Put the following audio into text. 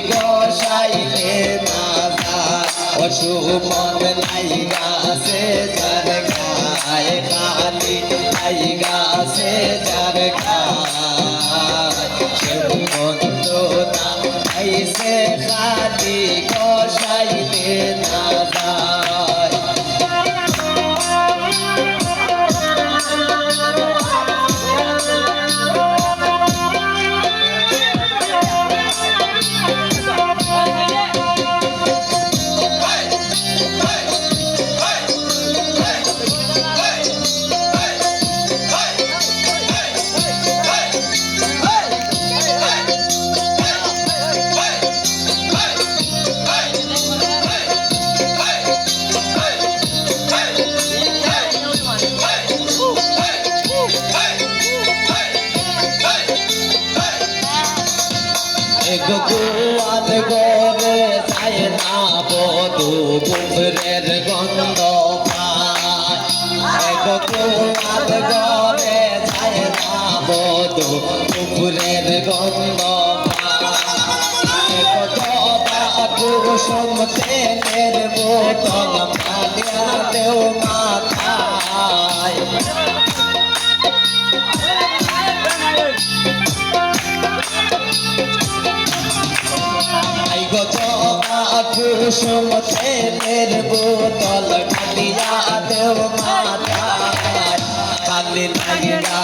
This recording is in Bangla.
গোসাইলে না যায় অশুভন নাই গাছে যার গায়ে খালি নাই গাছে যার গায়ে বন্ধু না আইসে খালি গোসাইলে না যায় গোয়াল গরে যায় না বধু পুরের গন্ধ পায় গোয়াল গরে যায় না বধু পুরের গন্ধ পায় কুসুম তেলের বোতল মালিয়া দেও মাথায় কুসুম তেলের বোতল ঢালিয়া দেও মাথায় খালি লাগিয়া